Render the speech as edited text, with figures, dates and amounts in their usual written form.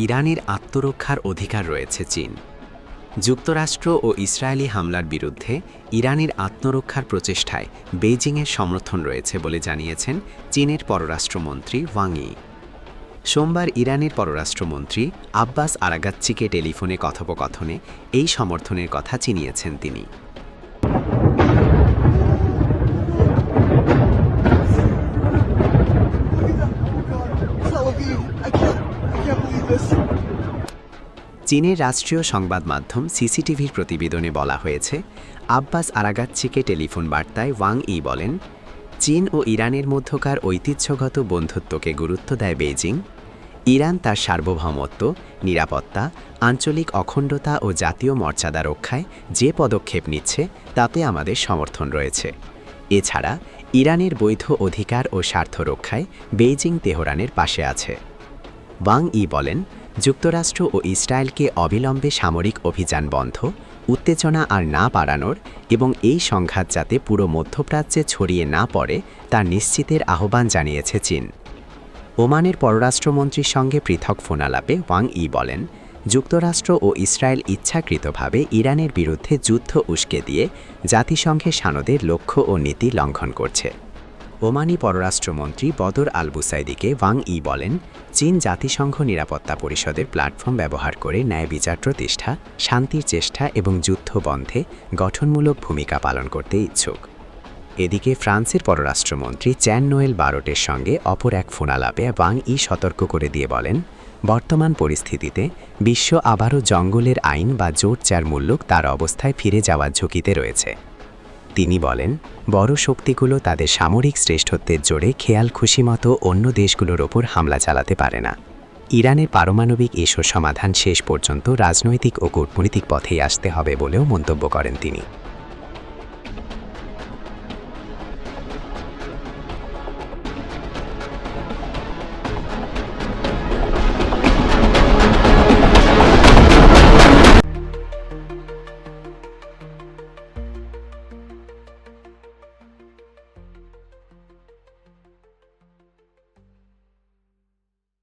ইরানের আত্মরক্ষার অধিকার রয়েছে চীন। যুক্তরাষ্ট্র ও ইসরায়েলি হামলার বিরুদ্ধে ইরানের আত্মরক্ষার প্রচেষ্টায় বেইজিংয়ের সমর্থন রয়েছে বলে জানিয়েছেন চীনের পররাষ্ট্রমন্ত্রী ওয়াং ই। সোমবার ইরানের পররাষ্ট্রমন্ত্রী আব্বাস আরাগাচ্চিকে টেলিফোনে কথোপকথনে এই সমর্থনের কথা চিনিয়েছেন তিনি। চীনের রাষ্ট্রীয় সংবাদ মাধ্যম সিসিটিভির প্রতিবেদনে বলা হয়েছে, আব্বাস আরাগাচ্চিকে টেলিফোন বার্তায় ওয়াং ই বলেন, চীন ও ইরানের মধ্যকার ঐতিহ্যগত বন্ধুত্বকে গুরুত্ব দেয় বেইজিং। ইরান তার সার্বভৌমত্ব, নিরাপত্তা, আঞ্চলিক অখণ্ডতা ও জাতীয় মর্যাদা রক্ষায় যে পদক্ষেপ নিচ্ছে তাতে আমাদের সমর্থন রয়েছে। এছাড়া ইরানের বৈধ অধিকার ও স্বার্থ রক্ষায় বেইজিং তেহরানের পাশে আছে। ওয়াং ই বলেন, যুক্তরাষ্ট্র ও ইসরায়েলকে অবিলম্বে সামরিক অভিযান বন্ধ, উত্তেজনা আর না বাড়ানোর এবং এই সংঘাত যাতে পুরো মধ্যপ্রাচ্যে ছড়িয়ে না পড়ে তা নিশ্চিতের আহ্বান জানিয়েছে চীন। ওমানের পররাষ্ট্রমন্ত্রীর সঙ্গে পৃথক ফোনালাপে ওয়াং ই বলেন, যুক্তরাষ্ট্র ও ইসরায়েল ইচ্ছাকৃতভাবে ইরানের বিরুদ্ধে যুদ্ধ উস্কে দিয়ে জাতিসংঘের সনদের লক্ষ্য ও নীতি লঙ্ঘন করছে। ওমানি পররাষ্ট্রমন্ত্রী বদর আল বুসাইদিকে ওয়াং ই বলেন, চীন জাতিসংঘ নিরাপত্তা পরিষদের প্ল্যাটফর্ম ব্যবহার করে ন্যায় বিচার প্রতিষ্ঠা, শান্তির চেষ্টা এবং যুদ্ধ বন্ধে গঠনমূলক ভূমিকা পালন করতে ইচ্ছুক। এদিকে ফ্রান্সের পররাষ্ট্রমন্ত্রী চ্যান নোয়েল বারোটের সঙ্গে অপর এক ফোনালাপে ওয়াং ই সতর্ক করে দিয়ে বলেন, বর্তমান পরিস্থিতিতে বিশ্ব আবারও জঙ্গলের আইন বা জোটজারমূলক তার অবস্থায় ফিরে যাওয়ার ঝুঁকিতে রয়েছে। তিনি বলেন, বড় শক্তিগুলো তাদের সামরিক শ্রেষ্ঠত্বের জোরে খেয়াল খুশিমতো অন্য দেশগুলোর ওপর হামলা চালাতে পারে না। ইরানের পারমাণবিক ইস্যুর সমাধান শেষ পর্যন্ত রাজনৈতিক ও কূটনৈতিক পথেই আসতে হবে বলেও মন্তব্য করেন তিনি।